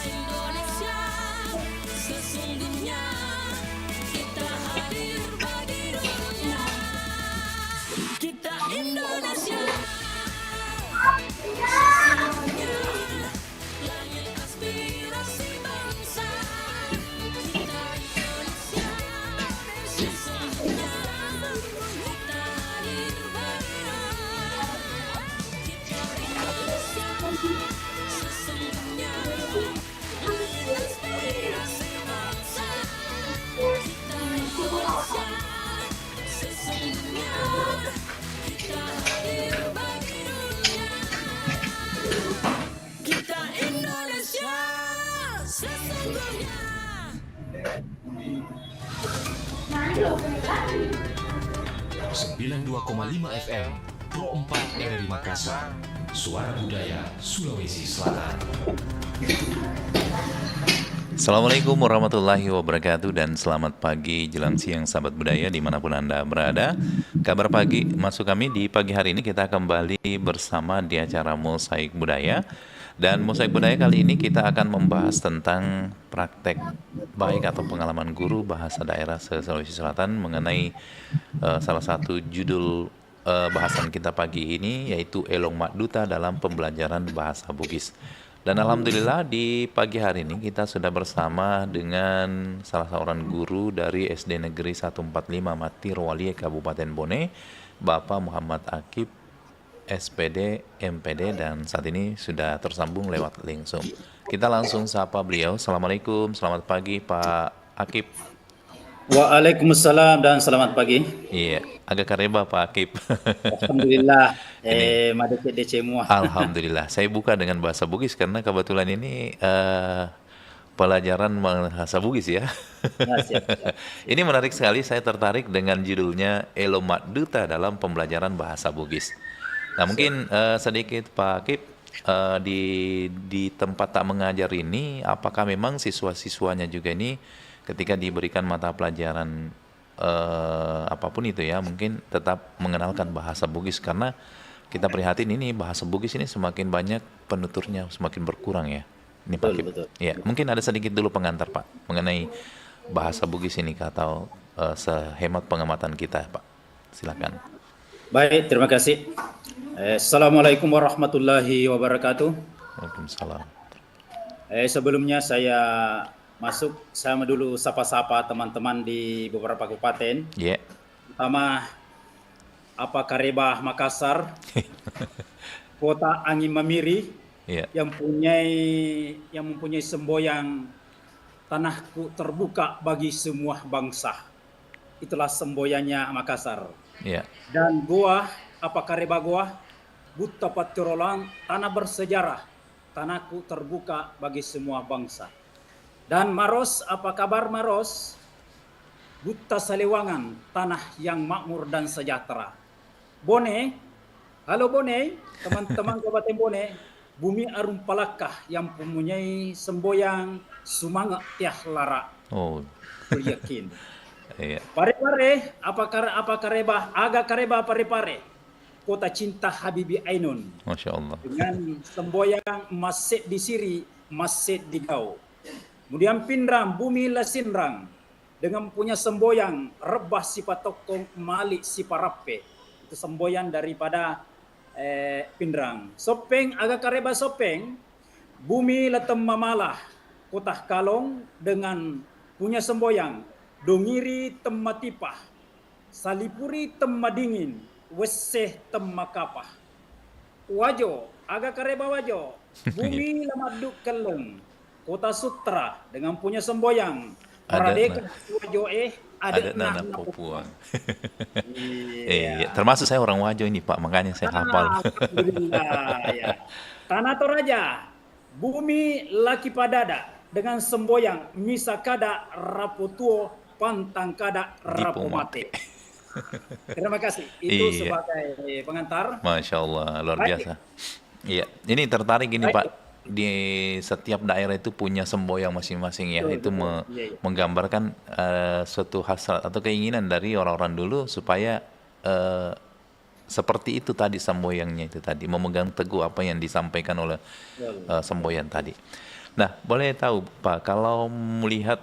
Indonesia, sesungguhnya kita hadir bagi dunia. Kita Indonesia, sesungguhnya langit aspirasi bangsa. Kita Indonesia, sesungguhnya kita hadir bagi dunia. Kita Indonesia, sesungguhnya langit aspirasi bangsa. Kita Indonesia, sesungguhnya kita hadir bagi dunia. Kita Indonesia, sesungguhnya. 92,5 FM Pro 4 dari Makassar. Suara Budaya Sulawesi Selatan. Assalamualaikum warahmatullahi wabarakatuh dan selamat pagi jelang siang sahabat budaya dimanapun Anda berada. Kabar pagi masuk kami di pagi hari ini kita kembali bersama di acara Mosaik Budaya. Dan Mosaik Budaya kali ini kita akan membahas tentang praktek baik atau pengalaman guru bahasa daerah Sulawesi Selatan mengenai salah satu judul bahasan kita pagi ini yaitu Elong Makduta dalam pembelajaran bahasa Bugis. Dan alhamdulillah di pagi hari ini kita sudah bersama dengan salah seorang guru dari SD Negeri 145 Mati Rowalie Kabupaten Bone, Bapak Muhammad Akib, SPD, MPD, dan saat ini sudah tersambung lewat link Zoom. Kita langsung sapa beliau. Assalamualaikum, selamat pagi Pak Akib. Waalaikumsalam dan selamat pagi. Iya, agak kareba Pak Akib. Alhamdulillah, madeke DC semua. Alhamdulillah, saya buka dengan bahasa Bugis karena kebetulan ini pelajaran bahasa Bugis ya. Ya, siap, siap. Ini menarik sekali, saya tertarik dengan judulnya Elong Makduta dalam pembelajaran bahasa Bugis. Nah mungkin sedikit Pak Akib, di tempat tak mengajar ini, apakah memang siswa-siswanya juga ini ketika diberikan mata pelajaran apapun itu ya, mungkin tetap mengenalkan bahasa Bugis, karena kita prihatin ini bahasa Bugis ini semakin banyak penuturnya, semakin berkurang ya. Ini Pak Akib. Betul. Ya, mungkin ada sedikit dulu pengantar Pak mengenai bahasa Bugis ini atau sehemat pengamatan kita Pak. Silakan. Baik, terima kasih. Assalamualaikum warahmatullahi wabarakatuh. Waalaikumsalam. Sebelumnya saya sama dulu sapa-sapa teman-teman di beberapa kabupaten. Ya. Pertama, Karebah Makassar, Kota Angin Mamiri, Ya. yang mempunyai semboyan tanahku terbuka bagi semua bangsa. Itulah semboyannya Makassar. Ya. Dan Goa, Karebah Goa, Buta Patirolang, tanah bersejarah, tanahku terbuka bagi semua bangsa. Dan Maros, apa kabar Maros? Buta Salewangan, tanah yang makmur dan sejahtera. Bone, halo Bone, teman-teman Kabupaten Bone, Bumi Arum Palakah yang mempunyai semboyan Sumangat Tiah Lara. Oh. Yakin. Iya. Pare-pare, apa Karebah, Aga Karebah Pare-pare. Kota Cinta Habibi Ainun. Masya Allah. Dengan semboyan Masjid di Siri, Masjid di Gau. Kemudian Pindrang, Bumi Lasinrang. Dengan punya semboyan Rebah Sipatokong Malik Siparape. Itu semboyan daripada Pindrang. Sopeng, Aga Karebah Sopeng. Bumi Letem Mamalah. Kota Kalong dengan punya semboyan Dongiri Tematipah. Salipuri Temadingin. Weseh Temakapah. Wajo, Aga Karebah Wajo. Bumi Lamaduk Keleng. Kota Sutra dengan punya semboyan Merdeka Wajo Adat Nana Popuang. Iya, termasuk saya orang Wajo ini Pak, makanya saya hafal. Alhamdulillah ya. Tanah Toraja, Bumi Laki Padada dengan semboyan Misakada Raputuo Pantangkada Rapomate. Terima kasih. Itu sebagai pengantar. Masya Allah, luar biasa. Iya, ini tertarik ini Pak. Di setiap daerah itu punya semboyan masing-masing ya. Itu menggambarkan suatu hasrat atau keinginan dari orang-orang dulu supaya seperti itu tadi semboyannya itu tadi, memegang teguh apa yang disampaikan oleh semboyan tadi. Nah, boleh tahu Pak, kalau melihat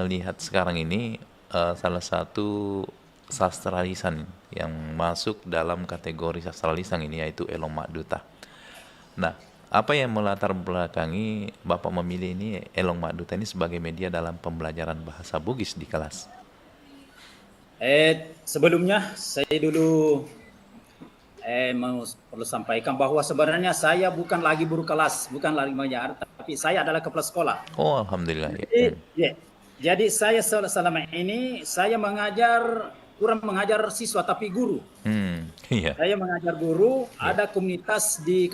lihat sekarang ini salah satu sastra lisan yang masuk dalam kategori sastra lisan ini yaitu Elong Makduta. Nah, apa yang melatar belakangi Bapak memilih ini Elong Makduta ini sebagai media dalam pembelajaran bahasa Bugis di kelas? Sebelumnya saya dulu mau perlu sampaikan bahwa sebenarnya saya bukan lagi guru kelas, bukan lagi mengajar, tapi saya adalah kepala sekolah. Oh, alhamdulillah. Ya. Jadi, ya, jadi saya selama ini saya mengajar, kurang mengajar siswa tapi guru. Iya. Saya mengajar guru, ada komunitas di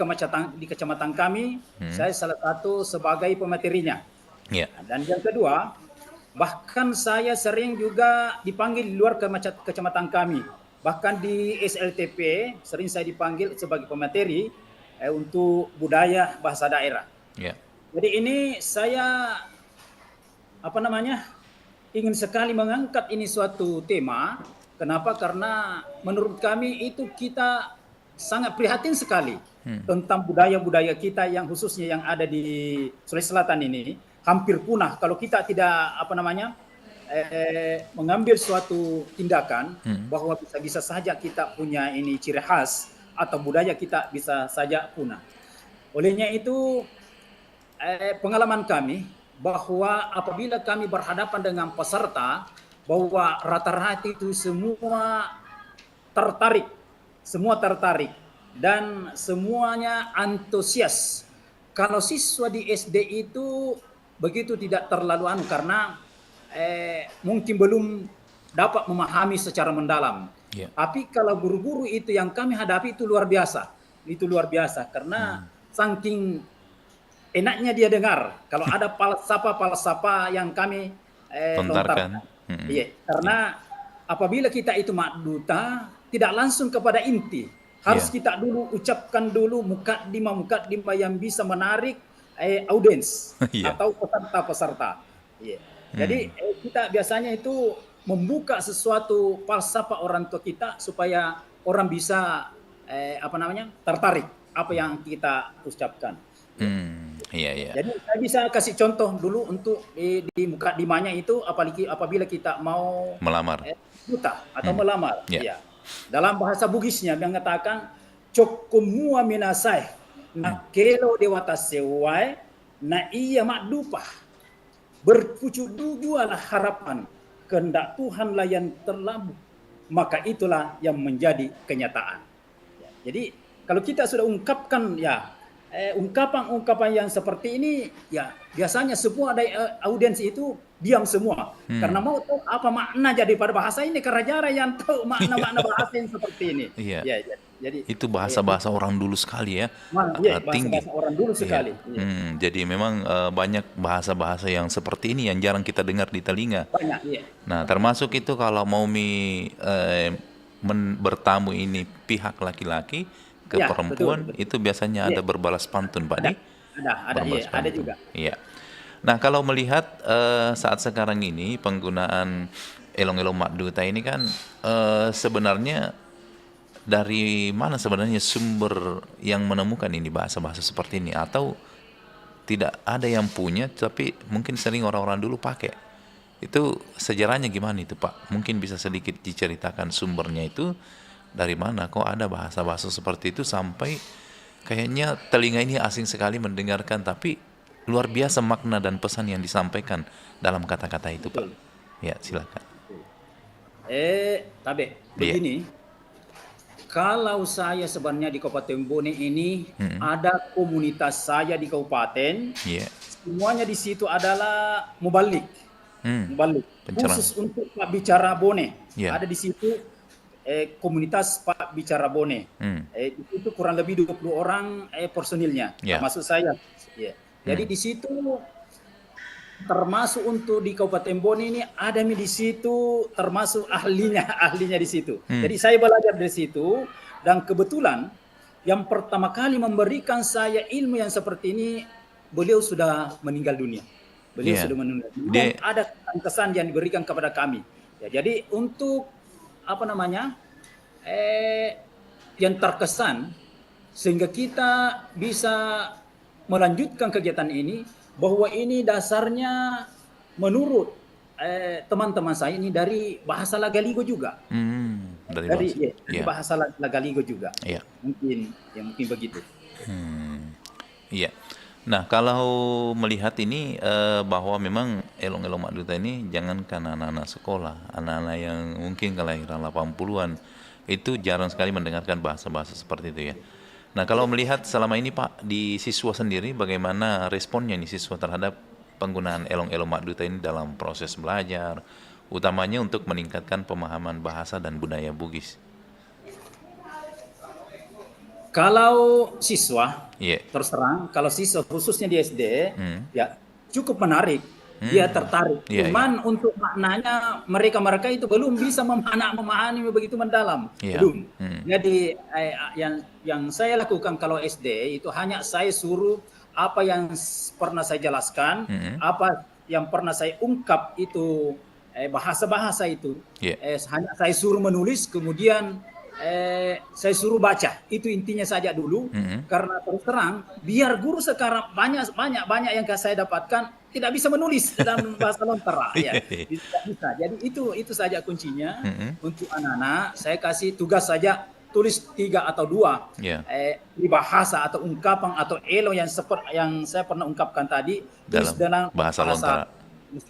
kecamatan kami, saya salah satu sebagai pematerinya. Iya. Dan yang kedua, bahkan saya sering juga dipanggil di luar kecamatan kami. Bahkan di SLTP sering saya dipanggil sebagai pemateri untuk budaya bahasa daerah. Iya. Jadi ini saya ingin sekali mengangkat ini suatu tema. Kenapa? Karena menurut kami itu kita sangat prihatin sekali tentang budaya-budaya kita yang khususnya yang ada di Sulawesi Selatan ini hampir punah kalau kita tidak mengambil suatu tindakan bahwa bisa saja kita punya ini ciri khas atau budaya kita bisa saja punah. Olehnya itu pengalaman kami bahwa apabila kami berhadapan dengan peserta bahwa rata-rata itu semua tertarik dan semuanya antusias. Kalau siswa di SD itu begitu tidak terlalu karena mungkin belum dapat memahami secara mendalam. Yeah. Tapi kalau guru-guru itu yang kami hadapi itu luar biasa. Itu luar biasa karena saking enaknya dia dengar. Kalau ada falsafah yang kami lontarkan. Iya, karena apabila kita itu makduta tidak langsung kepada inti. Harus kita dulu ucapkan dulu mukaddimah yang bisa menarik audiens atau peserta-peserta. Yeah. Jadi kita biasanya itu membuka sesuatu falsafah orang tua kita supaya orang bisa tertarik apa yang kita ucapkan. Iya. Jadi saya bisa kasih contoh dulu untuk di mukaddimahnya itu apabila kita mau melamar buta atau melamar. Yeah. Ya. Dalam bahasa Bugisnya yang mengatakan cokumua minasai na kelo dewata sewai na iya makdupah berpucuk dualah harapan kehendak Tuhanlah yang terlalu maka itulah yang menjadi kenyataan. Ya, jadi kalau kita sudah ungkapkan ungkapan-ungkapan yang seperti ini ya biasanya semua audiens itu diam semua karena mau tahu apa makna daripada bahasa ini karena jarang yang tahu makna bahasa yang seperti ini. Iya. Ya, jadi itu bahasa-bahasa orang dulu sekali ya. Tinggi. Bahasa orang dulu sekali. Iya. Jadi memang banyak bahasa-bahasa yang seperti ini yang jarang kita dengar di telinga. Banyak, iya. Nah, termasuk itu kalau mau bertamu ini pihak laki-laki ke perempuan betul. Itu biasanya ada berbalas pantun, Pak Di? Ada juga. Iya. Nah, kalau melihat saat sekarang ini penggunaan Elong-Elong Makduta ini kan sebenarnya dari mana sebenarnya sumber yang menemukan ini bahasa-bahasa seperti ini atau tidak ada yang punya tapi mungkin sering orang-orang dulu pakai. Itu sejarahnya gimana itu, Pak? Mungkin bisa sedikit diceritakan sumbernya itu dari mana kok ada bahasa-bahasa seperti itu sampai kayaknya telinga ini asing sekali mendengarkan tapi luar biasa makna dan pesan yang disampaikan dalam kata-kata itu, Pak. Ya, silakan. Begini. Kalau saya sebenarnya di Kabupaten Bone ini ada komunitas saya di kabupaten, semuanya di situ adalah mubalik, khusus untuk Pak Bicara Bone. Ada di situ komunitas Pak Bicara Bone. Itu kurang lebih 20 orang personilnya, termasuk saya. Jadi di situ termasuk untuk di Kabupaten Bone ini ada di situ termasuk ahlinya di situ. Jadi saya belajar dari situ dan kebetulan yang pertama kali memberikan saya ilmu yang seperti ini beliau sudah meninggal dunia. Sudah meninggal dunia. Ada kesan yang diberikan kepada kami. Ya, jadi untuk yang terkesan sehingga kita bisa melanjutkan kegiatan ini bahwa ini dasarnya menurut teman-teman saya ini dari bahasa Lagaligo juga. Dari Dari bahasa. dari Iya, bahasa Lagaligo juga. iya. Mungkin begitu. Iya. Nah, kalau melihat ini bahwa memang Elong-Elong Mak Duta ini jangankan anak-anak sekolah, anak-anak yang mungkin kelahiran 80-an itu jarang sekali mendengarkan bahasa-bahasa seperti itu ya. Nah, kalau melihat selama ini Pak di siswa sendiri bagaimana responnya nih siswa terhadap penggunaan Elong-Elong Mak Duta ini dalam proses belajar, utamanya untuk meningkatkan pemahaman bahasa dan budaya Bugis. Kalau siswa, Iya. terus terang, kalau siswa khususnya di SD, Hmm. ya cukup menarik. Dia tertarik. Iya, iya. Cuman untuk maknanya mereka itu belum bisa memahami begitu mendalam. Iya. Belum. Jadi yang saya lakukan kalau SD itu hanya saya suruh apa yang pernah saya jelaskan, apa yang pernah saya ungkap itu bahasa-bahasa itu. Iya. Hanya saya suruh menulis, kemudian saya suruh baca. Itu intinya saja dulu. Karena terus terang, biar guru sekarang banyak yang saya dapatkan tidak bisa menulis dalam bahasa Lontara. Ya, tidak bisa. Jadi itu saja kuncinya untuk anak-anak. Saya kasih tugas saja tulis 3 atau 2 Iya. bahasa atau ungkapan atau elo yang saya pernah ungkapkan tadi tulis dalam bahasa Lontara.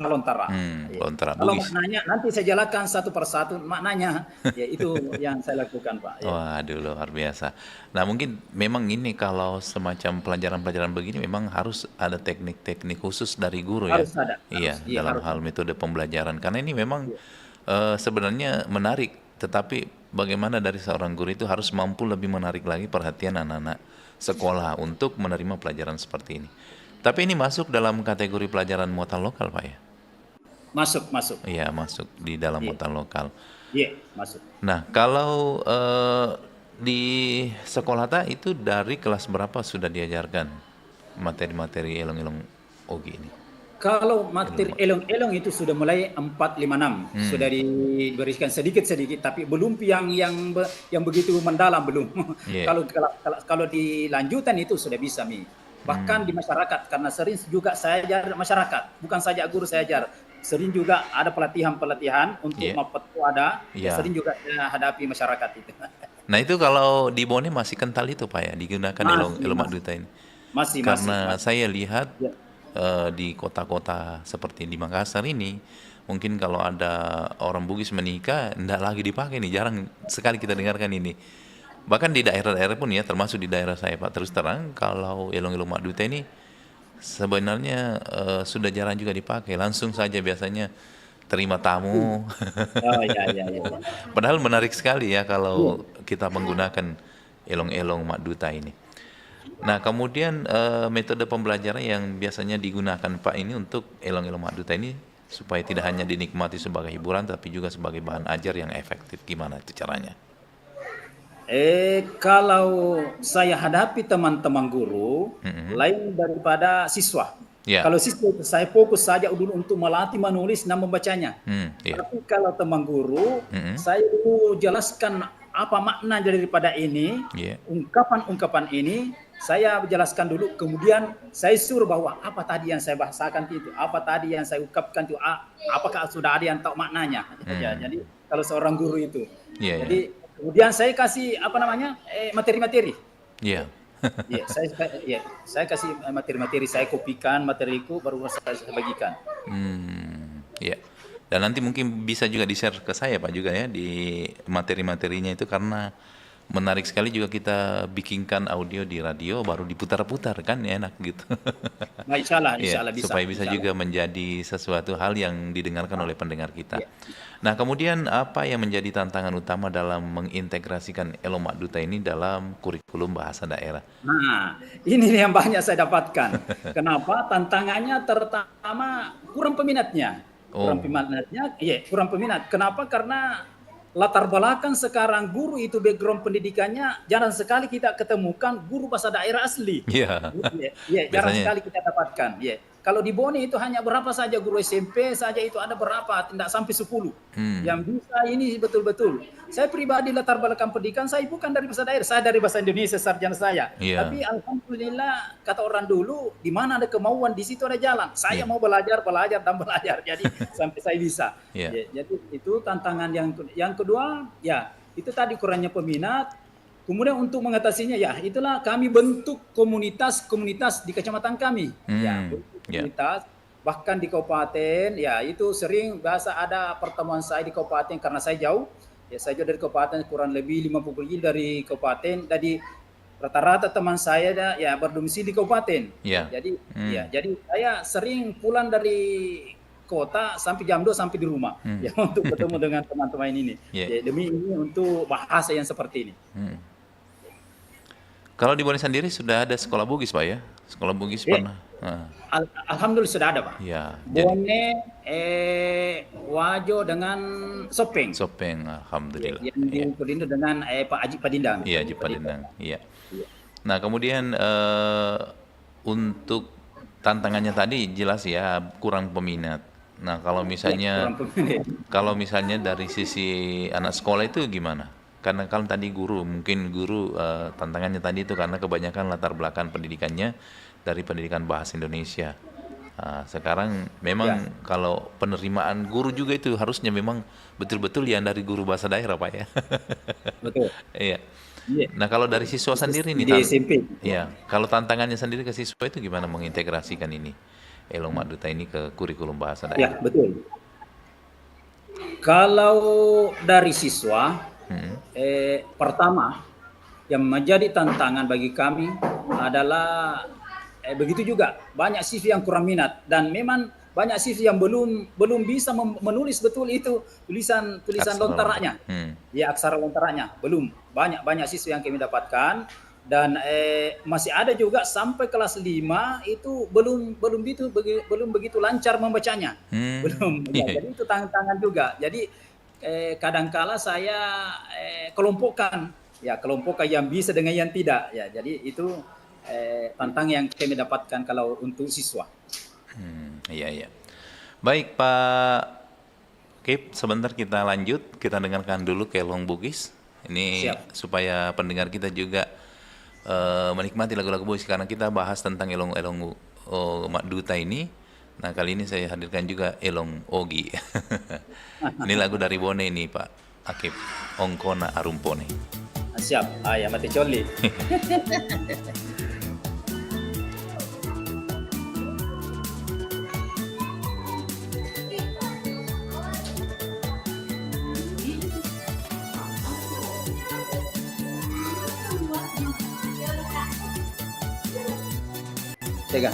Lontara. Lontara Kalau Bugis. maknanya nanti saya jelaskan satu persatu maknanya, ya itu yang saya lakukan Pak. Ya. Waduh, luar biasa. Nah, mungkin memang ini kalau semacam pelajaran-pelajaran begini memang harus ada teknik-teknik khusus dari guru ya. Harus ada. Iya, Harus, iya, dalam harus. hal metode pembelajaran. Karena ini memang sebenarnya menarik, tetapi bagaimana dari seorang guru itu harus mampu lebih menarik lagi perhatian anak-anak sekolah untuk menerima pelajaran seperti ini. Tapi ini masuk dalam kategori pelajaran muatan lokal, Pak ya? Masuk. Iya, masuk di dalam Iya. muatan lokal. Iya, masuk. Nah, kalau di sekolah Ta itu dari kelas berapa sudah diajarkan materi-materi elong-elong Ogi ini? Kalau materi elong-elong itu sudah mulai 4, 5, 6 sudah diberikan sedikit-sedikit, tapi belum yang begitu mendalam belum. Iya. Kalau di lanjutan itu sudah bisa bahkan di masyarakat, karena sering juga saya ajar masyarakat, bukan saja guru saya ajar, sering juga ada pelatihan untuk Iya. Mapetu ada, Iya. sering juga saya hadapi masyarakat itu. Nah, itu kalau di Bone masih kental itu, Pak ya, digunakan elong Mak Duta ini. Masih. Karena saya lihat Ya. di kota-kota seperti di Makassar ini, mungkin kalau ada orang Bugis menikah, enggak lagi dipakai nih, jarang sekali kita dengarkan ini. Bahkan di daerah-daerah pun ya, termasuk di daerah saya Pak, terus terang kalau elong-elong Mak Duta ini sebenarnya sudah jarang juga dipakai. Langsung saja biasanya terima tamu. Oh ya. Padahal menarik sekali ya kalau kita menggunakan elong-elong Mak Duta ini. Nah, kemudian metode pembelajaran yang biasanya digunakan Pak ini untuk elong-elong Mak Duta ini supaya tidak hanya dinikmati sebagai hiburan tapi juga sebagai bahan ajar yang efektif. Gimana itu caranya? Kalau saya hadapi teman-teman guru, lain daripada siswa. Ya. Kalau siswa itu saya fokus saja dulu untuk melatih menulis dan membacanya. Iya. Tapi kalau teman guru, saya dulu jelaskan apa makna daripada ini, Iya. ungkapan-ungkapan ini, saya jelaskan dulu, kemudian saya suruh bahwa apa tadi yang saya bahasakan itu, apa tadi yang saya ungkapkan itu, apakah sudah ada yang tahu maknanya. Ya, jadi kalau seorang guru itu. Iya, Jadi kemudian saya kasih materi-materi. Iya. Ya, saya kasih materi-materi, saya kopikan materiku baru saya bagikan. Iya. Dan nanti mungkin bisa juga di-share ke saya Pak juga ya di materi-materinya itu, karena menarik sekali juga kita bikinkan audio di radio baru diputar-putar kan ya, enak gitu. Nah, insya Allah Iya, bisa. supaya bisa Insya juga menjadi sesuatu hal yang didengarkan oleh pendengar kita. Iya. Nah, kemudian apa yang menjadi tantangan utama dalam mengintegrasikan Elong Mak Duta ini dalam kurikulum bahasa daerah? Nah, ini yang banyak saya dapatkan. Kenapa? Tantangannya terutama kurang peminatnya. Kurang peminat. Kenapa? Karena latar belakang sekarang guru itu background pendidikannya jarang sekali kita ketemukan guru bahasa daerah asli. Iya. Iya, jarang Biasanya. sekali kita dapatkan. Iya. kalau di Bone itu hanya berapa saja guru SMP saja itu ada berapa, tidak sampai 10 yang bisa ini betul-betul. Saya pribadi latar belakang pendidikan saya bukan dari bahasa daerah, saya dari bahasa Indonesia sarjana saya. Iya. Tapi alhamdulillah kata orang dulu di mana ada kemauan di situ ada jalan. Saya mau belajar dan belajar. Jadi sampai saya bisa. Iya. Jadi itu tantangan yang kedua ya itu tadi kurangnya peminat. Kemudian untuk mengatasinya ya itulah kami bentuk komunitas di kecamatan kami. Ya, bentuk komunitas bahkan di kabupaten ya itu sering biasa ada pertemuan saya di kabupaten karena saya jauh. Ya saya jauh dari kabupaten kurang lebih 50 km dari kabupaten. Jadi rata-rata teman saya ya berdomisili di kabupaten. Iya. Jadi saya sering pulang dari kota sampai jam 2 sampai di rumah ya untuk bertemu dengan teman-teman ini. Yeah. Ya, demi ini untuk bahasa yang seperti ini. Kalau di Bone sendiri sudah ada sekolah Bugis, Pak ya? Sekolah Bugis pernah? Alhamdulillah sudah ada, Pak. Ya, jadi Bone, Wajo dengan Sopeng. Sopeng, alhamdulillah. Yang di Pelindo dengan Pak Aji Padindang. Iya, Haji Padindang. Iya. Nah, kemudian untuk tantangannya tadi jelas ya kurang peminat. Nah, kalau misalnya dari sisi anak sekolah itu gimana? Karena kalau tadi mungkin guru tantangannya tadi itu karena kebanyakan latar belakang pendidikannya dari pendidikan bahasa Indonesia. Sekarang memang kalau penerimaan guru juga itu harusnya memang betul-betul yang dari guru bahasa daerah, Pak ya. Betul. Iya. Nah, kalau dari siswa sendiri nih, Di SMP. iya, kalau tantangannya sendiri ke siswa itu gimana mengintegrasikan ini Elong Mak Duta ini ke kurikulum bahasa Ya, daerah? betul. Kalau dari siswa, pertama yang menjadi tantangan bagi kami adalah begitu juga banyak siswa yang kurang minat dan memang banyak siswa yang belum bisa menulis betul itu tulisan Aksara lontaranya. Ya aksara lontaranya belum banyak siswa yang kami dapatkan dan masih ada juga sampai kelas 5 itu belum begitu lancar membacanya. Belum. Ya, jadi itu tantangan juga. Jadi kadangkala saya kelompokkan yang bisa dengan yang tidak ya. Jadi itu tantangan yang kami dapatkan kalau untuk siswa. Iya. Baik, Pak Kip, sebentar kita lanjut, kita dengarkan dulu Kelong Bugis. Ini supaya pendengar kita juga menikmati lagu-lagu Bugis karena kita bahas tentang Elong Mak Duta ini. Nah, kali ini saya hadirkan juga Elong Ogi. Ini lagu dari Bone ini, Pak Akip. Ongkona Arumpone. Siap. Ya mati coli. Tega.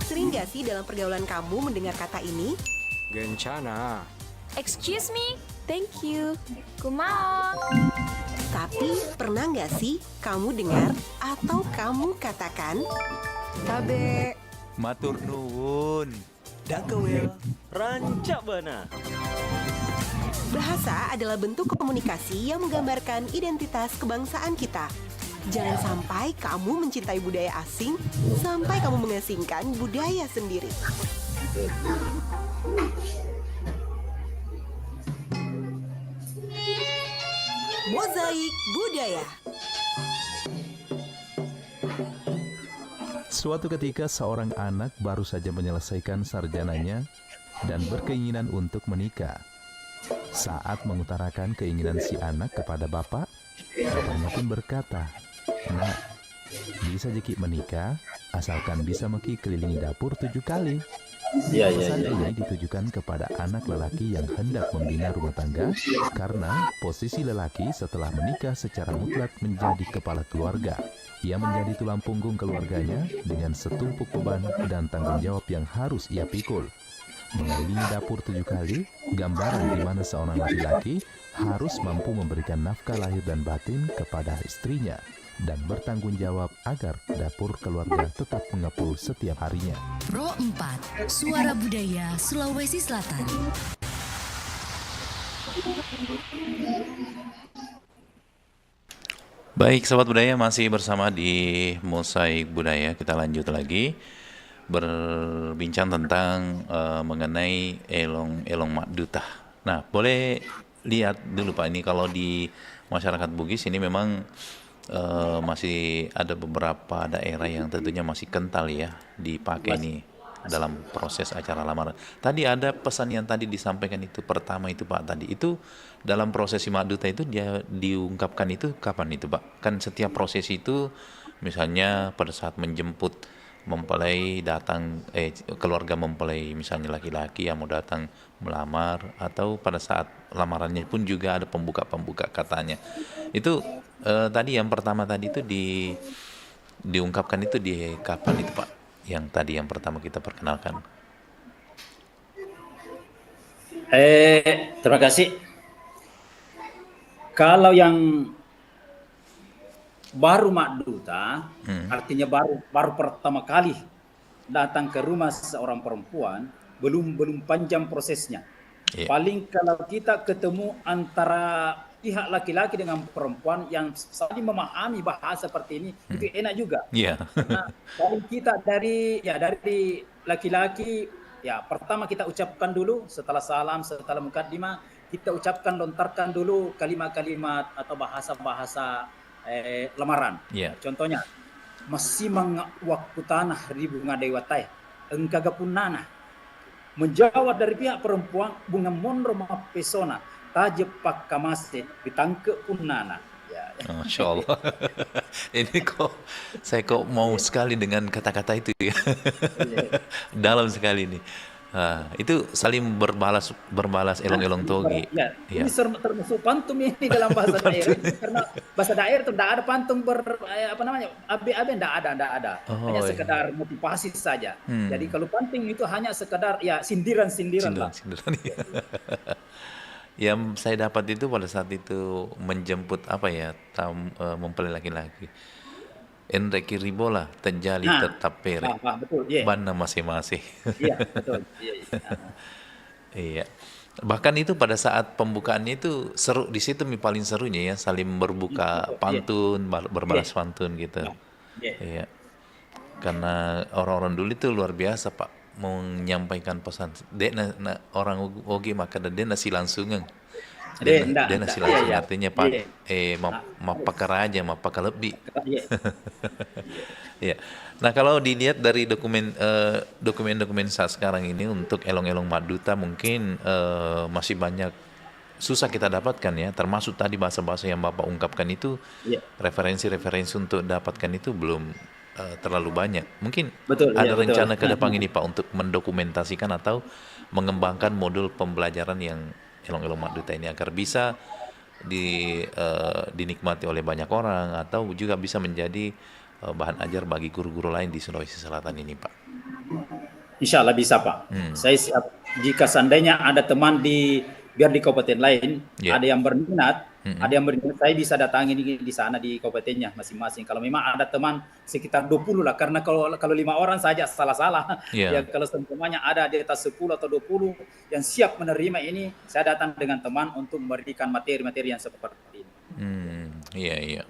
Sering gak sih dalam pergaulan kamu mendengar kata ini? Gencana. Excuse me, thank you. Kumaon. Tapi pernah nggak sih kamu dengar atau kamu katakan Tabe. Matur nuwun. Dakewel. Rancak bana. bahasa adalah bentuk komunikasi yang menggambarkan identitas kebangsaan kita. Jangan sampai kamu mencintai budaya asing sampai kamu mengasingkan budaya sendiri. Mozaik Budaya. Suatu ketika seorang anak baru saja menyelesaikan sarjananya dan berkeinginan untuk menikah. Saat mengutarakan keinginan si anak kepada bapak, bapaknya pun berkata, "Nak, bisa jeki menikah asalkan bisa meki kelilingi dapur 7 kali." Pesan ini ditujukan kepada anak lelaki yang hendak membina rumah tangga karena posisi lelaki setelah menikah secara mutlak menjadi kepala keluarga. Ia menjadi tulang punggung keluarganya dengan setumpuk beban dan tanggung jawab yang harus ia pikul. Mengelilingi dapur 7 kali, gambaran di mana seorang laki-laki harus mampu memberikan nafkah lahir dan batin kepada istrinya dan bertanggung jawab agar dapur keluarga tetap mengepul setiap harinya. Pro 4, Suara Budaya Sulawesi Selatan. Baik, Sobat Budaya, masih bersama di Mosaik Budaya. Kita lanjut lagi berbincang tentang mengenai elong Madutah. Nah, boleh lihat dulu Pak, ini kalau di masyarakat Bugis ini memang masih ada beberapa daerah yang tentunya masih kental ya dipakai nih dalam proses acara lamaran. Tadi ada pesan yang tadi disampaikan itu pertama itu Pak, tadi itu dalam prosesi Madutah itu dia diungkapkan itu kapan itu Pak? Kan setiap prosesi itu misalnya pada saat menjemput mempelai datang keluarga mempelai misalnya laki-laki yang mau datang melamar, atau pada saat lamarannya pun juga ada pembuka katanya. Itu tadi yang pertama tadi itu diungkapkan itu di kapan itu Pak? Yang tadi yang pertama kita perkenalkan. Terima kasih. Kalau yang baru mak duta, artinya baru pertama kali datang ke rumah seorang perempuan, belum panjang prosesnya. Iya. Paling kalau kita ketemu antara pihak laki-laki dengan perempuan yang saling memahami bahasa seperti ini, itu enak juga. Iya. Nah, paling kita dari laki-laki, ya pertama kita ucapkan dulu, setelah salam, setelah mukaddimah, kita ucapkan, lontarkan dulu kalimat-kalimat atau bahasa-bahasa lamaran. Iya. Contohnya, masih waktu tanah ribu ngadaiwatai, engkaga punana. Menjawab dari pihak perempuan, bunga monro ma pesona, tajep pak kamase, ditangke punana. Ya. Masya Allah. Ini saya mau sekali dengan kata-kata itu ya. Dalam sekali ini. Nah, itu saling berbalas elong-elong togi. Ya, Ya. ini termasuk pantum ini dalam bahasa daerah. Karena bahasa daerah itu tidak ada pantum AB-AB tidak ada. Oh, hanya iya. sekedar motivasi saja. Jadi kalau panting itu hanya sekedar ya sindiran lah. Sindiran. Yang saya dapat itu pada saat itu menjemput mempelai laki-laki. Enrique Ribola terjali tetap pere. Betul. Iya. Bana masing-masing. Iya, betul. Iya. Iya. Bahkan itu pada saat pembukaannya itu seru, di situ paling serunya ya, saling berbuka pantun, berbalas pantun gitu. Iya. Karena orang-orang dulu itu luar biasa Pak, menyampaikan pesan. Dia orang oge maka dia nasi langsungan. Dia nasi langsung artinya Pak mapakar aja, mapakar lebih. Ya. Nah, kalau dilihat dari dokumen saat sekarang ini untuk elong-elong mak duta mungkin masih banyak susah kita dapatkan ya, termasuk tadi bahasa-bahasa yang Bapak ungkapkan itu, referensi-referensi untuk dapatkan itu belum terlalu banyak. Mungkin ada rencana ke depan ini Pak untuk mendokumentasikan atau mengembangkan modul pembelajaran yang elong-elong mak duta ini agar bisa dinikmati oleh banyak orang atau juga bisa menjadi bahan ajar bagi guru-guru lain di Sulawesi Selatan ini Pak. Insya Allah bisa Pak. Saya siap jika seandainya ada teman di kabupaten lain, ada yang berminat, saya bisa datangi di sana di kabupatennya masing-masing. Kalau memang ada teman sekitar 20 lah, karena kalau 5 orang saja salah-salah. Ya kalau semuanya ada di atas 10 atau 20 yang siap menerima ini, saya datang dengan teman untuk memberikan materi-materi yang seperti ini. Iya.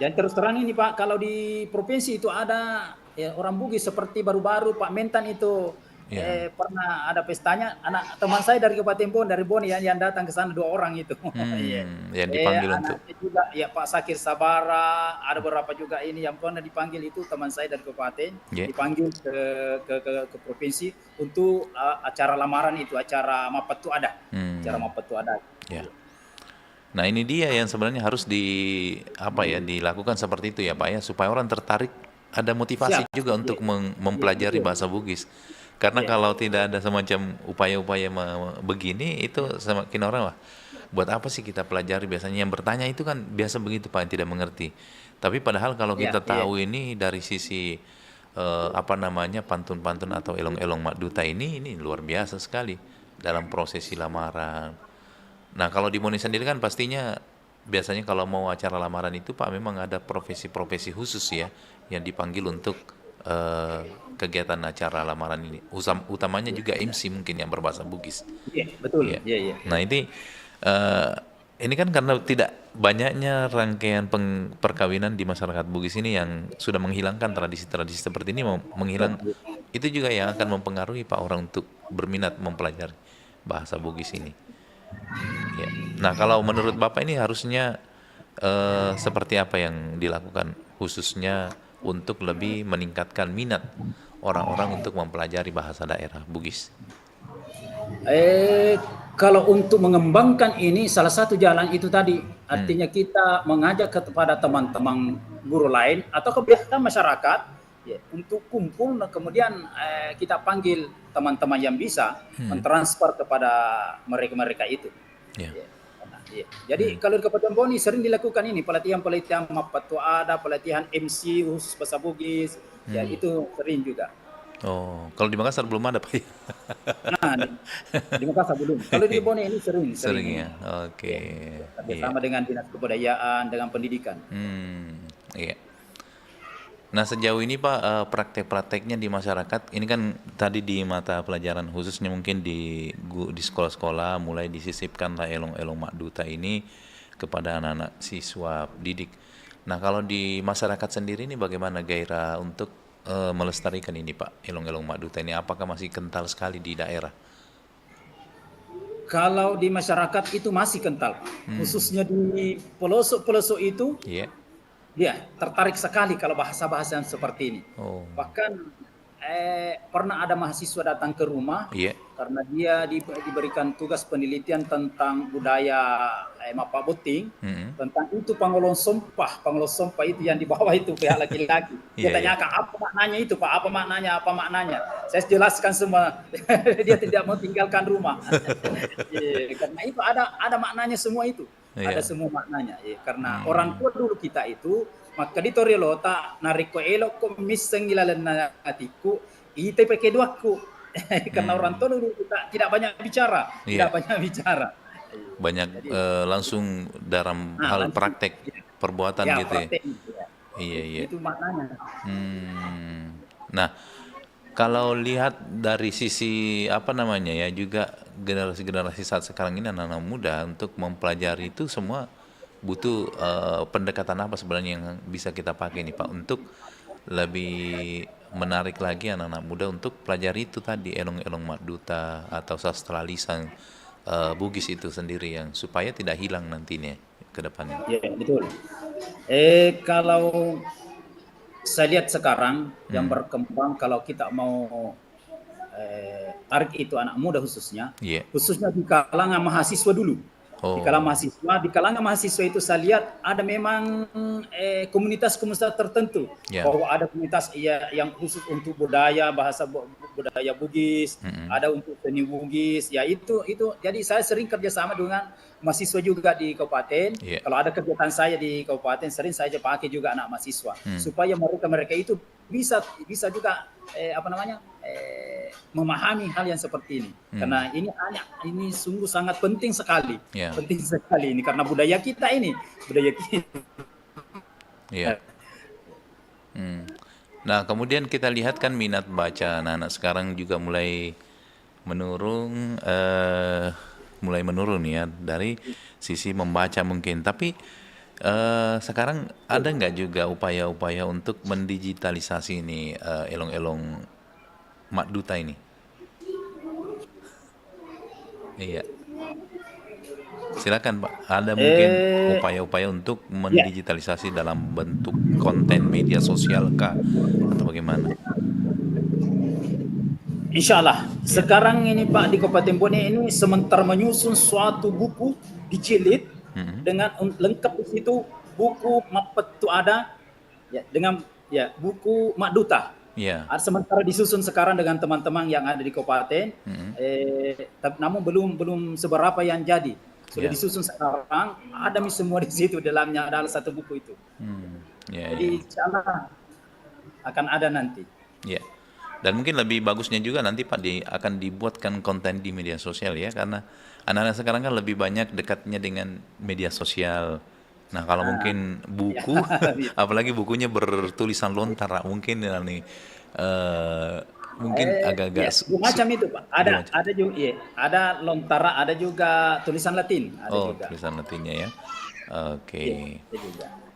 Dan terus terang ini Pak, kalau di provinsi itu ada orang Bugis seperti baru-baru Pak Mentan itu. Pernah ada pestanya, anak teman saya dari Kabupaten Bon, dari Bon yang datang ke sana 2 orang itu. Yang dipanggil untuk juga Pak Sakir Sabara, ada beberapa juga ini yang pernah dipanggil itu teman saya dari Kabupaten, dipanggil ke provinsi untuk acara lamaran itu, acara Mapatu ada. Acara Mapatu ada. Nah, ini dia yang sebenarnya harus dilakukan seperti itu ya Pak ya, supaya orang tertarik, ada motivasi juga untuk mempelajari bahasa Bugis. Karena kalau tidak ada semacam upaya-upaya begini, itu semakin orang buat apa sih kita pelajari? Biasanya yang bertanya itu kan biasa begitu Pak, yang tidak mengerti. Tapi padahal kalau kita tahu ini dari sisi pantun-pantun atau elong-elong mak duta ini luar biasa sekali dalam prosesi lamaran. Nah, kalau di Moni sendiri kan pastinya biasanya kalau mau acara lamaran itu Pak memang ada profesi-profesi khusus ya yang dipanggil untuk kegiatan acara lamaran ini. Utamanya juga MC mungkin yang berbahasa Bugis. Iya, betul. Iya. Nah, ini kan karena tidak banyaknya rangkaian perkawinan di masyarakat Bugis ini yang sudah menghilangkan tradisi-tradisi seperti ini, menghilang. Itu juga yang akan mempengaruhi Pak orang untuk berminat mempelajari bahasa Bugis ini. Ya. Nah, kalau menurut Bapak ini harusnya seperti apa yang dilakukan khususnya untuk lebih meningkatkan minat orang-orang untuk mempelajari bahasa daerah Bugis? Kalau untuk mengembangkan ini, salah satu jalan itu tadi, artinya kita mengajak kepada teman-teman guru lain atau kebiasaan masyarakat ya, untuk kumpul. Nah, kemudian kita panggil teman-teman yang bisa mentransfer kepada mereka-mereka itu. Ya. Ya. Nah, ya. Jadi kalau di Kabupaten Boni sering dilakukan ini pelatihan-pelatihan Mapatu ada, pelatihan MC khusus bahasa Bugis, ya itu sering juga. Oh, kalau di Makassar belum ada Pak? Nah, di Makassar belum. Kalau di Boni ini sering. Sering ya. Oke. Bersama dengan Dinas Kebudayaan, dengan pendidikan. Iya. Nah, sejauh ini Pak, praktek-prakteknya di masyarakat ini kan tadi di mata pelajaran khususnya mungkin di sekolah-sekolah mulai disisipkanlah elong-elong Mak Duta ini kepada anak-anak siswa didik. Nah, kalau di masyarakat sendiri ini bagaimana gairah untuk melestarikan ini Pak, elong-elong Mak Duta ini? Apakah masih kental sekali di daerah? Kalau di masyarakat itu masih kental, khususnya di pelosok-pelosok itu, Iya. dia tertarik sekali kalau bahasa-bahasa yang seperti ini. Oh. Bahkan pernah ada mahasiswa datang ke rumah Iya. karena dia diberikan tugas penelitian tentang budaya Mapa Boting, tentang itu pangolong sompah itu yang di bawah itu pihak laki-laki. Dia Iya, tanyakan apa maknanya itu Pak, apa maknanya. Saya jelaskan semua. Dia tidak mau tinggalkan rumah. Karena itu ada maknanya semua itu. Iya. Ada semua maknanya. Karena orang tua dulu kita itu maka di torelo ta nariko elok ko miseng ilalan natiku ite peke duaku. Karena orang tua dulu kita tidak banyak bicara, Iya. Jadi, langsung dalam hal langsung, praktek perbuatan ya, gitu ya. praktek itu, ya. Iya. Itu maknanya. Nah, kalau lihat dari sisi apa namanya ya, juga generasi-generasi saat sekarang ini anak-anak muda untuk mempelajari itu semua butuh pendekatan apa sebenarnya yang bisa kita pakai nih Pak untuk lebih menarik lagi anak-anak muda untuk pelajari itu tadi elong-elong Mak Duta atau sastra lisan Bugis itu sendiri yang supaya tidak hilang nantinya ke depannya. Ya, betul. Kalau saya lihat sekarang yang berkembang, kalau kita mau tarik itu anak muda khususnya di kalangan mahasiswa dulu. Di kalangan mahasiswa itu saya lihat ada memang komunitas-komunitas tertentu, bahwa ada komunitas yang khusus untuk bahasa budaya Bugis, ada untuk seni Bugis, ya itu. Jadi saya sering kerjasama dengan mahasiswa juga di kabupaten. Kalau ada kegiatan saya di kabupaten, sering saya pakai juga anak mahasiswa supaya mereka itu bisa juga memahami hal yang seperti ini. Karena ini sungguh sangat penting sekali. Penting sekali ini karena budaya kita. Nah, kemudian kita lihat kan minat baca anak-anak sekarang juga mulai menurun ya dari sisi membaca mungkin. Tapi sekarang ada nggak juga upaya-upaya untuk mendigitalisasi ini elong-elong Mak Duta ini? Iya. Silakan Pak. Ada mungkin upaya-upaya untuk mendigitalisasi dalam bentuk konten media sosial kah atau bagaimana? Insya Allah. Sekarang ini Pak di Kabupaten Bone ini sementara menyusun suatu buku dicilid dengan lengkap di situ buku Mapetu ada dengan buku Mak Duta. Sementara disusun sekarang dengan teman-teman yang ada di kabupaten, namun belum seberapa yang jadi. Sudah disusun sekarang, ada semua di situ dalamnya, ada satu buku itu. Jadi insya Allah akan ada nanti. Dan mungkin lebih bagusnya juga nanti Pak akan dibuatkan konten di media sosial ya, karena anak-anak sekarang kan lebih banyak dekatnya dengan media sosial. Nah, kalau mungkin buku, apalagi bukunya bertulisan lontar, mungkin nih mungkin agak-agak macam itu Pak. Ada juga ada lontara, ada juga tulisan Latin. Juga. Tulisan Latinnya ya. Oke.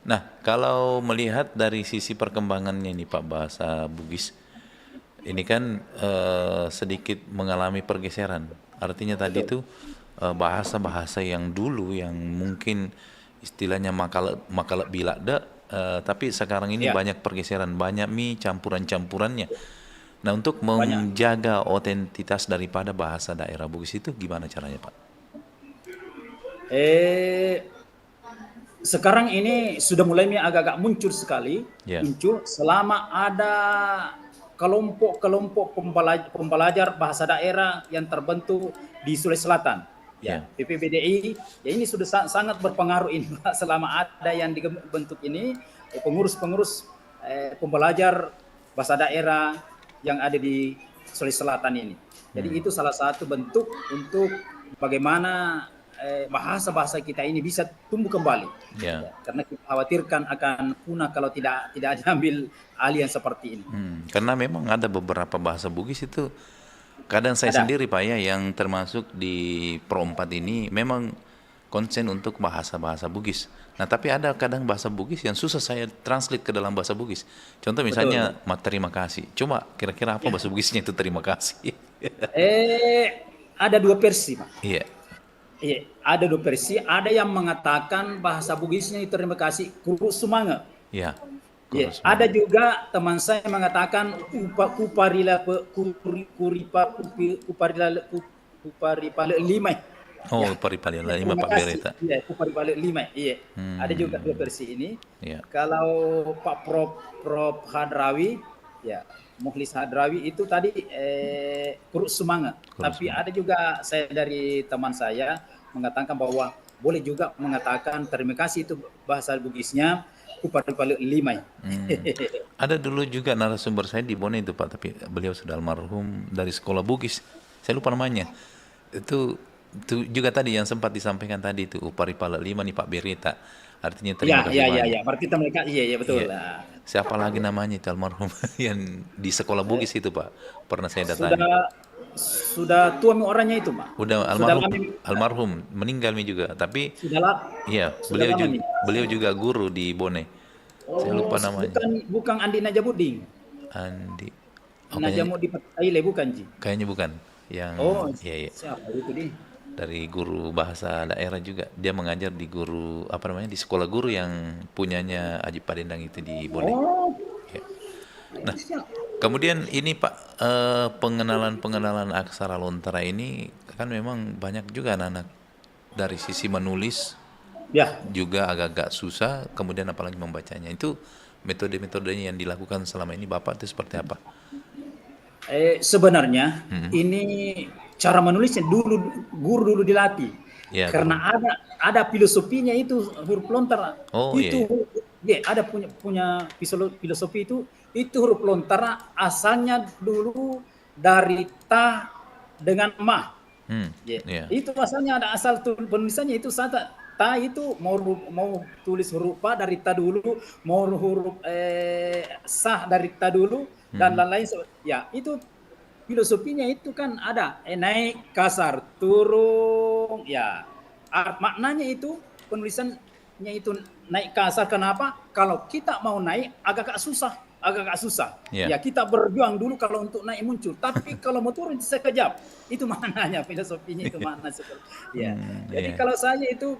Nah, kalau melihat dari sisi perkembangannya nih Pak bahasa Bugis, ini kan sedikit mengalami pergeseran. Artinya tadi itu bahasa-bahasa yang dulu yang mungkin istilahnya makala bilada, tapi sekarang ini banyak pergeseran, banyak campuran-campurannya. Nah, untuk menjaga otentitas daripada bahasa daerah Bugis itu gimana caranya Pak? sekarang ini sudah mulai agak-agak muncul sekali, Ya. muncul selama ada kelompok-kelompok pembelajar bahasa daerah yang terbentuk di Sulawesi Selatan. Ya. PPBDI, ya ini sudah sangat berpengaruh ini Pak, selama ada yang dibentuk ini pengurus-pengurus pembelajar bahasa daerah yang ada di Sulawesi Selatan ini. Jadi itu salah satu bentuk untuk bagaimana bahasa-bahasa kita ini bisa tumbuh kembali. Ya. Karena kita khawatirkan akan punah kalau tidak diambil alih yang seperti ini. Karena memang ada beberapa bahasa Bugis itu kadang saya sendiri Pak ya yang termasuk di Pro 4 ini memang konsen untuk bahasa-bahasa Bugis. Nah tapi ada kadang bahasa Bugis yang susah saya translate ke dalam bahasa Bugis. Contoh misalnya terima kasih. Coba kira-kira apa bahasa Bugisnya itu terima kasih? Ada dua versi Pak. Iya. Iya, ada dua versi. Ada yang mengatakan bahasa Bugisnya itu terima kasih kuru sumanga. Iya. Ya, ada juga teman saya mengatakan kuparila lima. Oh, paripala lima Pak Berita. Iya, kuparila lima. Iya. Ada juga dua versi ini. Iya. Kalau Pak Prof Hadrawi, ya Mukhlis Hadrawi itu tadi kurus semangat. Tapi ada juga saya dari teman saya mengatakan bahwa boleh juga mengatakan terima kasih itu bahasa Bugisnya kuparipala lima. Ada dulu juga narasumber saya di Bone itu Pak, tapi beliau sudah almarhum dari sekolah Bugis. Saya lupa namanya. Itu juga tadi yang sempat disampaikan tadi itu Uparipala 5 nih Pak Berita. Artinya terima kasih banyak. Iya. Berarti mereka iya betul. Iya. Nah, Siapa lagi namanya itu almarhum yang di sekolah Bugis itu Pak? Pernah saya datangi. Sudah tua orangnya itu Pak. Udah almarhum meninggal juga, tapi iya, beliau juga guru di Bone. Saya lupa namanya. Bukan Andi Najamudin. Andi. Najamudin Petaile bukan Ji. Kayaknya bukan. Yang iya. Siapa itu dia? Dari guru bahasa daerah juga. Dia mengajar di di sekolah guru yang punyanya Aji Padendang itu di Bone. Ya. Nah, kemudian ini Pak, pengenalan aksara lontara ini kan memang banyak juga anak-anak dari sisi menulis juga agak-agak susah, kemudian apalagi membacanya. Itu metode-metodenya yang dilakukan selama ini Bapak itu seperti apa? Sebenarnya ini cara menulisnya guru dulu dilatih. Ya, karena ada filosofinya itu huruf lontar. Ada punya filosofi itu huruf lontar asalnya dulu dari ta dengan ma. Itu asalnya ada asal penulisannya itu ta itu mau tulis huruf pa dari ta dulu, mau huruf sah dari ta dulu dan lain-lain. Ya, itu filosofinya itu kan ada naik kasar turun ya maknanya itu penulisannya itu naik kasar. Kenapa? Kalau kita mau naik agak susah ya kita berjuang dulu kalau untuk naik muncul, tapi kalau mau turun sekejap. Itu maknanya filosofinya itu makna seperti jadi kalau saya itu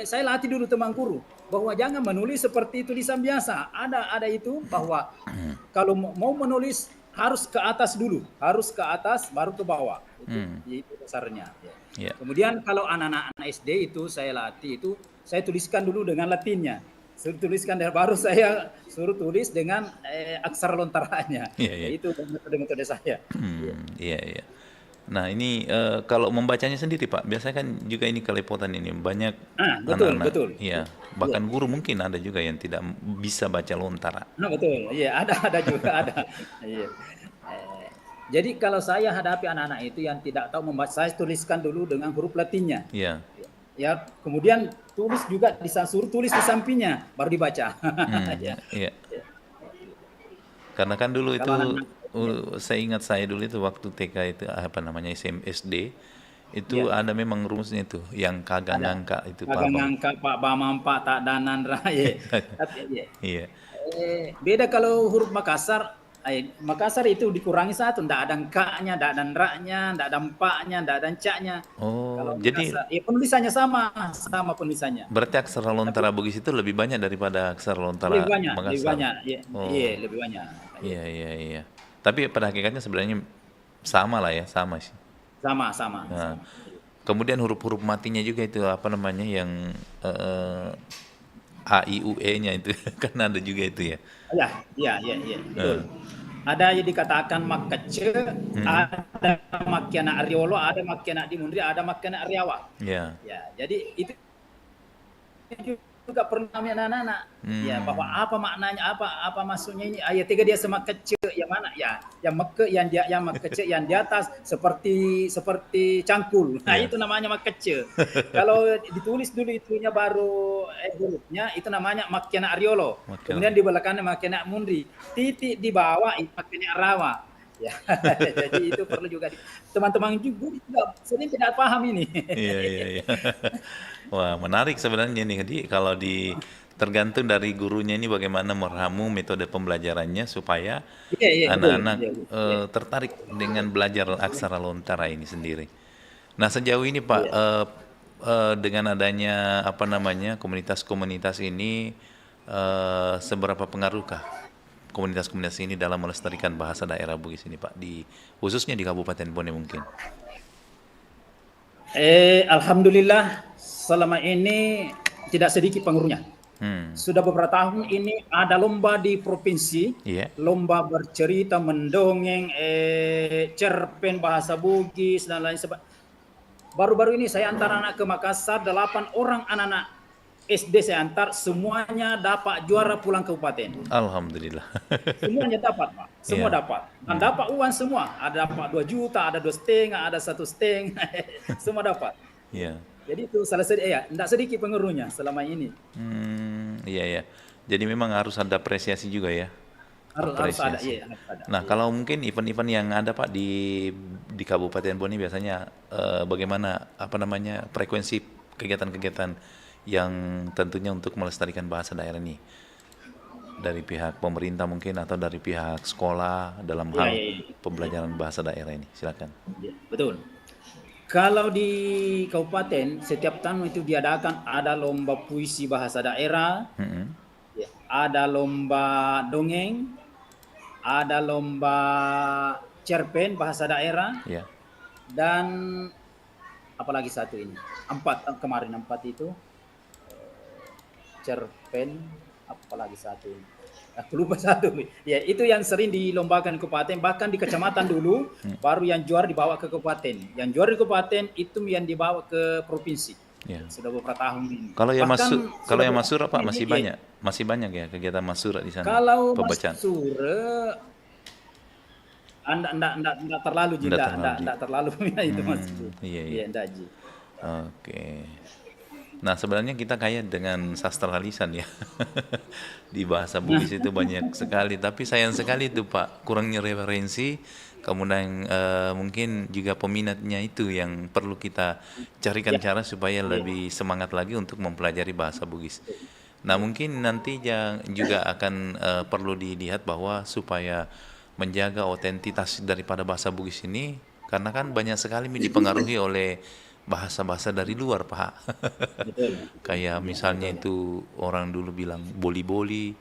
saya latih dulu teman guru bahwa jangan menulis seperti tulisan biasa. Ada itu bahwa kalau mau menulis harus ke atas dulu, harus ke atas baru ke bawah. Itu dasarnya. Kemudian kalau anak-anak SD itu saya latih itu saya tuliskan dulu dengan Latinnya. Suruh tuliskan baru saya suruh tulis dengan aksara lontaranya. Itu metode saya. Iya. Nah ini kalau membacanya sendiri Pak, biasanya kan juga ini kelepotan ini banyak anak-anak. Betul. Iya, bahkan guru mungkin ada juga yang tidak bisa baca lontara. Betul. Iya, ada juga ada. Iya. Jadi kalau saya hadapi anak-anak itu yang tidak tahu membaca, saya tuliskan dulu dengan huruf Latinnya. Iya. Ya, kemudian tulis juga suruh tulis di sampingnya baru dibaca. Iya. Karena kan dulu itu saya dulu itu waktu TK itu SD itu ada memang rumusnya itu yang kagak ngangka itu Pak. Kagak ngangka Pak Bamampa tak danan raya. Iya. Beda kalau huruf Makassar. Makassar itu dikurangi satu, ndak ada engkaknya, ndak ada nraknya, ndak ada empaknya, ndak ada encaknya. Kalau jadi penulisannya sama penulisannya. Berarti aksara lontara Bugis itu lebih banyak daripada aksara lontara Makassar. Lebih banyak. Iya, lebih banyak. Iya. Tapi pada hakikatnya sebenarnya sama lah ya, sama sih. Sama. Kemudian huruf-huruf matinya juga itu yang A I U E-nya itu kan ada juga itu ya. Ya, betul. Ada yang dikatakan makece, ada makiana Ariolo, ada makiana Dimundri, ada makiana Ariawa. Ya. Ya, jadi itu juga pernah kami anak-anak. Ya, bahwa apa maknanya, apa maksudnya ini? Ayat 3 dia sama kecil yang mana? Ya, yang meke yang makece yang di atas seperti cangkul. Nah, itu namanya makece. Kalau ditulis dulu itunya baru hurufnya itu namanya makiana Ariolo. Kemudian di belakangnya makiana Mundri. Titik di bawah itu makiana Rawa. Ya, jadi itu perlu juga teman-teman juga sering tidak paham ini. Iya. Wah, menarik sebenarnya nih. Jadi kalau tergantung dari gurunya ini bagaimana meramu metode pembelajarannya supaya anak-anak tertarik dengan belajar aksara lontara ini sendiri. Nah, sejauh ini Pak, dengan adanya komunitas-komunitas ini, seberapa pengaruhkah komunitas-komunitas ini dalam melestarikan bahasa daerah Bugis ini Pak, khususnya di Kabupaten Bone mungkin? Alhamdulillah selama ini tidak sedikit pengaruhnya. Sudah beberapa tahun ini ada lomba di provinsi, lomba bercerita, mendongeng, cerpen bahasa Bugis dan lain sebagainya. Baru-baru ini saya antar anak ke Makassar, 8 orang anak-anak SD saya antar, semuanya dapat juara pulang kabupaten. Alhamdulillah. Semuanya dapat, Pak. Semua dapat. Dan dapat uang semua. Ada dapat 2 juta, ada 2,5, ada 1,5. Semua dapat. Iya. Jadi itu salah satu, tidak sedikit pengaruhnya selama ini. Iya. Jadi memang harus ada apresiasi juga ya. Harus ada, harus ada. Nah, kalau mungkin event-event yang ada Pak di Kabupaten Bone biasanya bagaimana frekuensi kegiatan-kegiatan yang tentunya untuk melestarikan bahasa daerah ini dari pihak pemerintah mungkin atau dari pihak sekolah dalam hal pembelajaran bahasa daerah ini? Silakan. Ya, betul. Kalau di kabupaten setiap tahun itu diadakan ada lomba puisi bahasa daerah, ada lomba dongeng, ada lomba cerpen bahasa daerah, dan apalagi satu ini 4 itu cerpen, apalagi satu ini. Aku lupa satu. Ya, itu yang sering dilombakan kabupaten, bahkan di kecamatan dulu, baru yang juara dibawa ke kabupaten. Yang juara di kabupaten itu yang dibawa ke provinsi. Sudah beberapa tahun ini. Kalau yang Masura Pak masih banyak ya kegiatan Masura di sana. Kalau Masura enggak terlalu enggak terlalu itu Masura. Iya, enggak. Oke. Nah, sebenarnya kita kaya dengan sastra lisan ya. Di bahasa Bugis itu banyak sekali, tapi sayang sekali itu Pak, kurangnya referensi, kemudian mungkin juga peminatnya itu yang perlu kita carikan cara supaya lebih semangat lagi untuk mempelajari bahasa Bugis. Nah, mungkin nanti juga akan perlu dilihat bahwa supaya menjaga otentitas daripada bahasa Bugis ini, karena kan banyak sekali dipengaruhi oleh bahasa-bahasa dari luar Pak. Kayak misalnya itu orang dulu bilang boli-boli,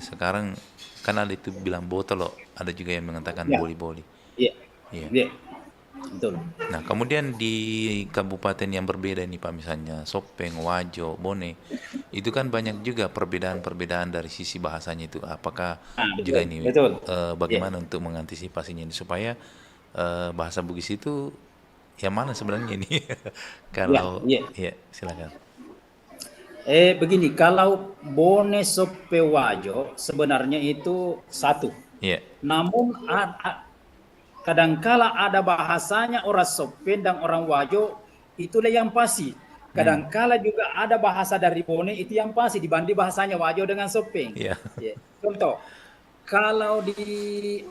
sekarang kan ada itu bilang botolo, ada juga yang mengatakan boli-boli. Iya. Betul. Nah, kemudian di kabupaten yang berbeda ini Pak, misalnya Sopeng, Wajo, Bone, itu kan banyak juga perbedaan-perbedaan dari sisi bahasanya itu. Apakah juga ini bagaimana untuk mengantisipasinya ini supaya bahasa Bugis itu yang mana sebenarnya ini? Kalau silakan. Begini, kalau Bone Sope Wajo sebenarnya itu satu. Namun kadangkala ada bahasanya orang Sope dan orang Wajo itulah yang pasti. Kadangkala juga ada bahasa dari Bone itu yang pasti dibanding bahasanya Wajo dengan Sope. Contoh, kalau di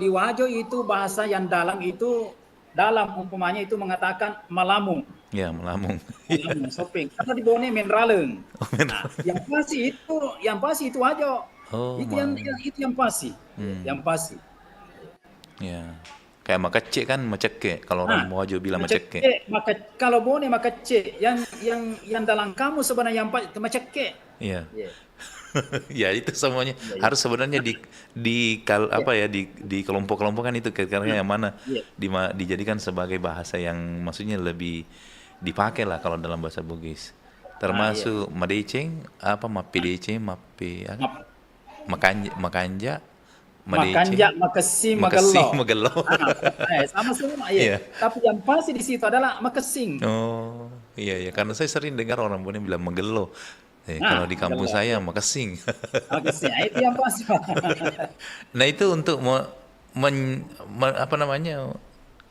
Wajo itu bahasa yang dalam umpamanya itu mengatakan malamung. Ya, malamung. Malamung, Sopeng. Karena di Bone menraleng. Nah, yang pasti itu aja. Itu yang pasti. Yang pasti. Ya. Kayak makece kan maceke. Kalau orang Wajo bilang maceke. Kalau Bone makece. Yang dalam kamu sebenarnya yang pasti maceke. Iya. Ya, itu semuanya harus sebenarnya di kelompok-kelompokan itu karena yang mana dijadikan sebagai bahasa yang maksudnya lebih dipakai lah kalau dalam bahasa Bugis. termasuk Madeceng, apa Mapidece, Makanja, Makanja, Makesing, Makasih, Magelo. Magelo. Sama semua ya. Iya. Tapi yang pasti di situ adalah Makesing. Oh, iya karena saya sering dengar orang Bone bilang Magelo. Kalau di kampung Magelo. saya Makasing. Makesing, itu yang pasti. Nah, itu untuk apa namanya?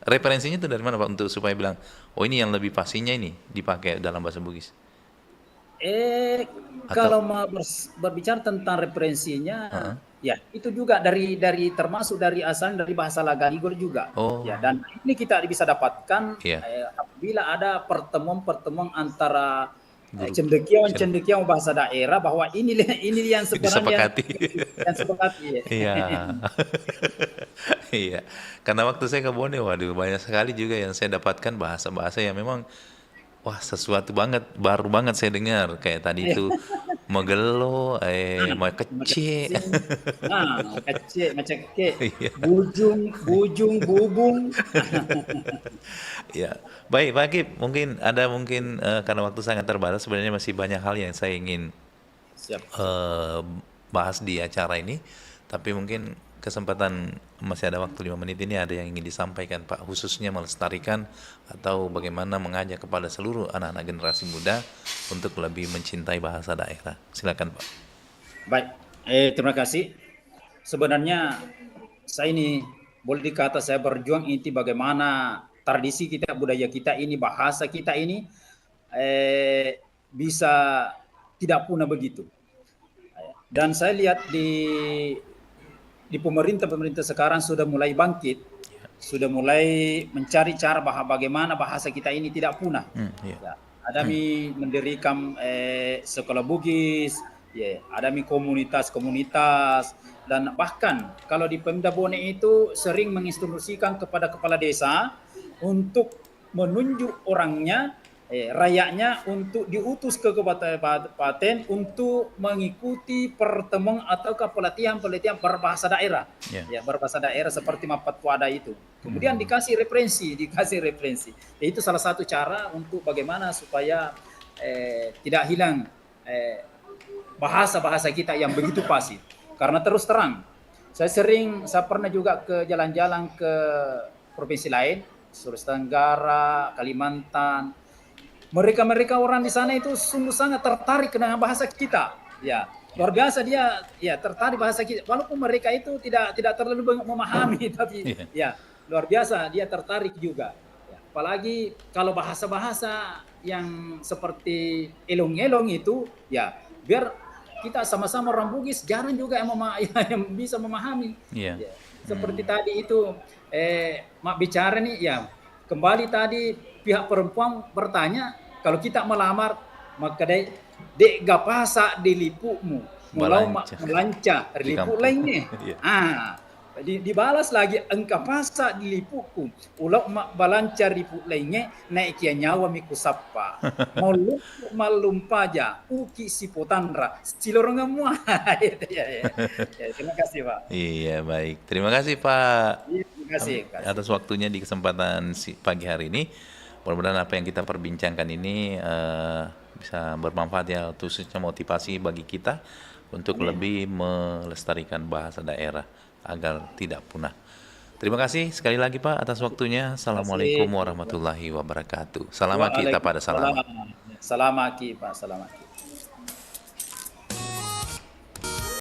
Referensinya itu dari mana Pak untuk supaya bilang, oh ini yang lebih pastinya ini dipakai dalam bahasa Bugis. Kalau mau berbicara tentang referensinya, ya itu juga dari termasuk dari asal dari bahasa Lagaligor juga. Oh. Ya, dan ini kita bisa dapatkan Iya. apabila ada pertemuan antara cendekiawan bahasa daerah bahwa ini yang sebenarnya Disepakati. yang sepakati. Iya. Iya. Karena waktu saya ke Bone, waduh banyak sekali juga yang saya dapatkan bahasa-bahasa yang memang wah sesuatu banget, baru banget saya dengar. Kayak tadi itu Magelo, Makece. Makece, Iya. bujung, bubung. Ya, baik Pak Akib, mungkin karena waktu sangat terbatas, sebenarnya masih banyak hal yang saya ingin Siap. bahas di acara ini, tapi mungkin kesempatan masih ada waktu 5 menit ini ada yang ingin disampaikan Pak, khususnya melestarikan atau bagaimana mengajak kepada seluruh anak-anak generasi muda untuk lebih mencintai bahasa daerah. Silakan Pak. Baik, terima kasih. Sebenarnya saya ini boleh dikata saya berjuang inti bagaimana tradisi kita, budaya kita ini, bahasa kita ini bisa tidak punah begitu. Dan saya lihat di pemerintah sekarang sudah mulai bangkit, sudah mulai mencari cara bagaimana bahasa kita ini tidak punah. Ya, ada mendirikan sekolah Bugis, ya, ada komunitas, dan bahkan kalau di Pemda Bone itu sering menginstruksikan kepada kepala desa untuk menunjuk orangnya, rakyatnya untuk diutus ke kabupaten untuk mengikuti pertemuan atau pelatihan berbahasa daerah. Ya, berbahasa daerah seperti Mapatwada itu. Kemudian dikasih referensi. Itu salah satu cara untuk bagaimana supaya tidak hilang bahasa-bahasa kita yang begitu fasih. Karena terus terang, saya pernah juga ke jalan-jalan ke provinsi lain, Sulawesi Tenggara, Kalimantan. Mereka orang di sana itu sungguh sangat tertarik dengan bahasa kita. Ya, luar biasa dia ya tertarik bahasa kita. Walaupun mereka itu tidak terlalu memahami, tapi ya luar biasa dia tertarik juga. Ya, apalagi kalau bahasa-bahasa yang seperti elong-elong itu, ya biar kita sama-sama orang Bugis jarang juga yang bisa memahami. Ya, seperti tadi itu mak bicara nih ya, kembali tadi pihak perempuan bertanya, kalau kita melamar maka dek gapasa dilipukmu mulau melanca dilipuk lainnya. Dibalas lagi engkau pasa dilipukku ulau mak balancar lipuk lainnya naik kia nyawa miku sapa malumpaja uki si potandra silorong semua. Ya, terima kasih Pak. Iya baik, terima kasih Pak. Terima kasih atas waktunya di kesempatan pagi hari ini. Mudah-mudahan apa yang kita perbincangkan ini bisa bermanfaat ya, khususnya motivasi bagi kita untuk lebih melestarikan bahasa daerah agar tidak punah. Terima kasih sekali lagi Pak atas waktunya. Assalamualaikum warahmatullahi wabarakatuh. Salam kita pada salam. Salam Pak. Salam.